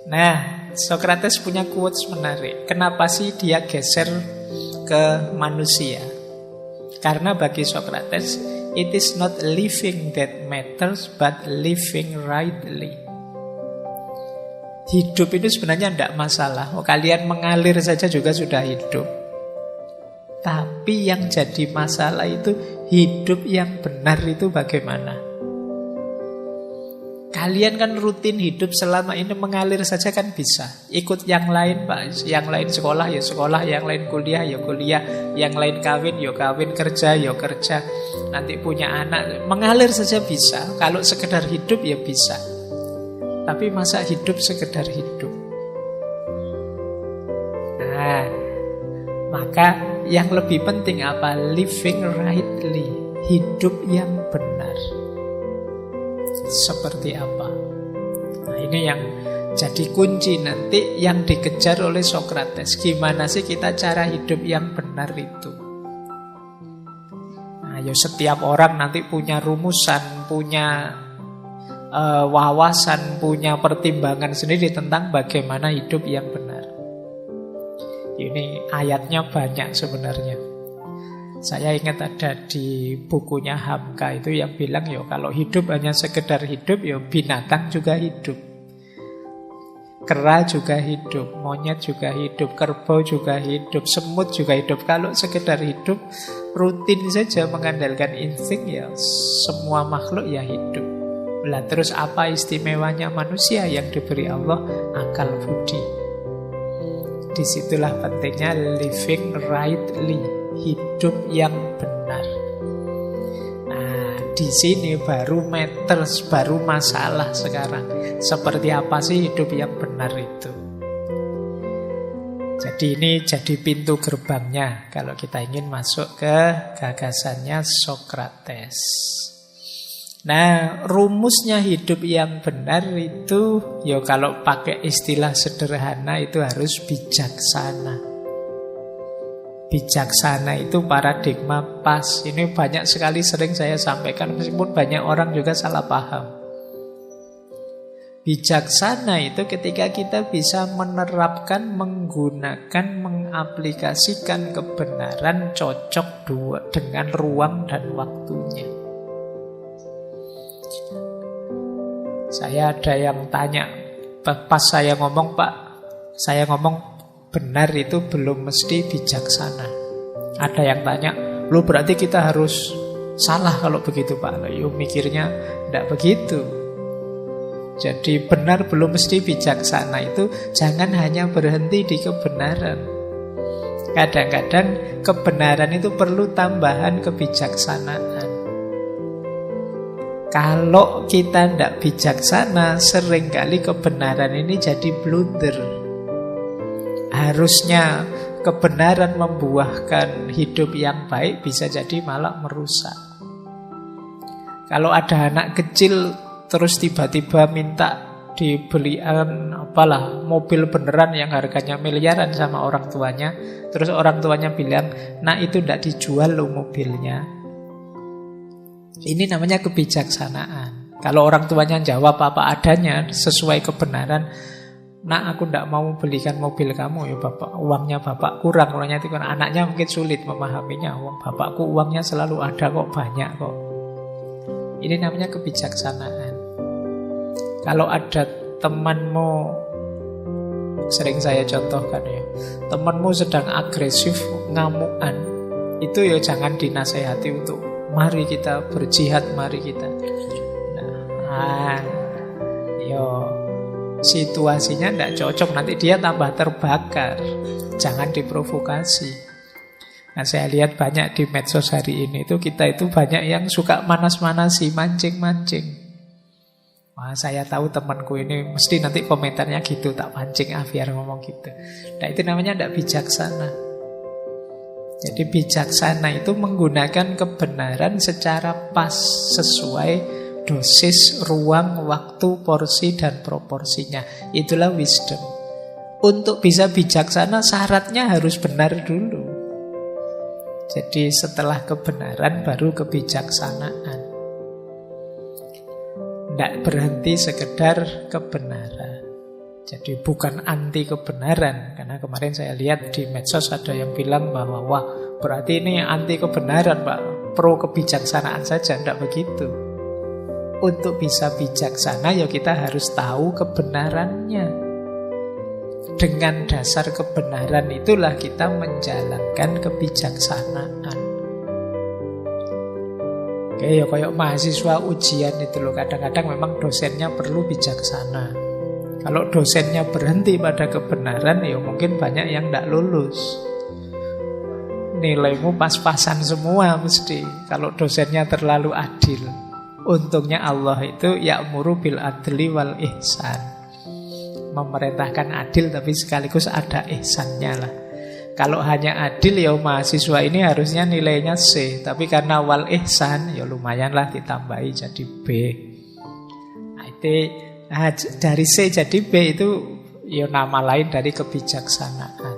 Nah, Socrates punya quotes menarik. Kenapa sih dia geser ke manusia? Karena bagi Socrates, it is not living that matters, but living rightly. Hidup itu sebenarnya tidak masalah. Kalian mengalir saja juga sudah hidup. Tapi yang jadi masalah itu hidup yang benar itu bagaimana? Kalian kan rutin hidup selama ini mengalir saja kan bisa. Ikut yang lain Pak, yang lain sekolah ya sekolah, yang lain kuliah ya kuliah, yang lain kawin ya kawin, kerja ya kerja. Nanti punya anak, mengalir saja bisa. Kalau sekedar hidup ya bisa. Tapi masa hidup sekedar hidup? Nah, maka yang lebih penting apa? Living rightly, hidup yang benar. Seperti apa? Nah, ini yang jadi kunci nanti yang dikejar oleh Socrates. Gimana sih kita cara hidup yang benar itu? Nah, ya setiap orang nanti punya rumusan, punya wawasan, punya pertimbangan sendiri tentang bagaimana hidup yang benar. Ini ayatnya banyak sebenarnya. Saya ingat ada di bukunya Hamka itu yang bilang ya kalau hidup hanya sekedar hidup ya binatang juga hidup. Kera juga hidup, monyet juga hidup, kerbau juga hidup, semut juga hidup. Kalau sekedar hidup rutin saja mengandalkan insting ya semua makhluk ya hidup. Lah terus apa istimewanya manusia yang diberi Allah? Akal budi. Disitulah pentingnya living rightly, hidup yang benar. Nah, di sini baru matters, baru masalah sekarang. Seperti apa sih hidup yang benar itu? Jadi ini jadi pintu gerbangnya kalau kita ingin masuk ke gagasannya Socrates. Nah, rumusnya hidup yang benar itu ya kalau pakai istilah sederhana itu harus bijaksana. Bijaksana itu paradigma pas. Ini banyak sekali sering saya sampaikan meskipun banyak orang juga salah paham. Bijaksana itu ketika kita bisa menerapkan, menggunakan, mengaplikasikan kebenaran cocok dengan ruang dan waktunya. Saya ada yang tanya, pas saya ngomong Pak, saya ngomong benar itu belum mesti bijaksana. Ada yang tanya, loh berarti kita harus salah kalau begitu Pak. Loh mikirnya tidak begitu. Jadi benar belum mesti bijaksana itu jangan hanya berhenti di kebenaran. Kadang-kadang kebenaran itu perlu tambahan kebijaksanaan. Kalau kita tidak bijaksana, seringkali kebenaran ini jadi blunder. Harusnya kebenaran membuahkan hidup yang baik, bisa jadi malah merusak. Kalau ada anak kecil terus tiba-tiba minta dibelikan mobil beneran yang harganya miliaran sama orang tuanya, terus orang tuanya bilang, "Nah, itu tidak dijual loh mobilnya." Ini namanya kebijaksanaan. Kalau orang tuanya jawab apa adanya sesuai kebenaran, "Nak, aku tidak mau belikan mobil kamu ya bapak, uangnya bapak kurang." Itu kan anaknya mungkin sulit memahaminya. Bapakku uangnya selalu ada kok, banyak kok. Ini namanya kebijaksanaan. Kalau ada temanmu, sering saya contohkan ya, temanmu sedang agresif, ngamukan, itu ya jangan dinasehati untuk mari kita berjihad, mari kita. Nah, situasinya tidak cocok, nanti dia tambah terbakar. Jangan diprovokasi. Nah, saya lihat banyak di medsos hari ini itu kita itu banyak yang suka manas-manasi, mancing-mancing. Wah, saya tahu temanku ini mesti nanti komentarnya gitu, tak pancing biar ngomong gitu. Nah, itu namanya tidak bijaksana. Jadi bijaksana itu menggunakan kebenaran secara pas, sesuai dosis, ruang, waktu, porsi, dan proporsinya. Itulah wisdom. Untuk bisa bijaksana syaratnya harus benar dulu. Jadi setelah kebenaran baru kebijaksanaan. Tidak berhenti sekedar kebenaran. Jadi bukan anti kebenaran. Karena kemarin saya lihat di medsos ada yang bilang bahwa wah, berarti ini anti kebenaran Pak, pro kebijaksanaan saja. Tidak begitu. Untuk bisa bijaksana ya kita harus tahu kebenarannya. Dengan dasar kebenaran itulah kita menjalankan kebijaksanaan. Oke, ya kayak mahasiswa ujian itu loh, kadang-kadang memang dosennya perlu bijaksana. Kalau dosennya berhenti pada kebenaran, ya mungkin banyak yang tidak lulus. Nilaimu pas-pasan semua mesti, kalau dosennya terlalu adil. Untungnya Allah itu ya'muru bil adli wal ihsan, memerintahkan adil tapi sekaligus ada ihsannya lah. Kalau hanya adil ya mahasiswa ini harusnya nilainya C, tapi karena wal ihsan ya lumayan lah ditambahi jadi B. Nah, dari C jadi B itu ya nama lain dari kebijaksanaan.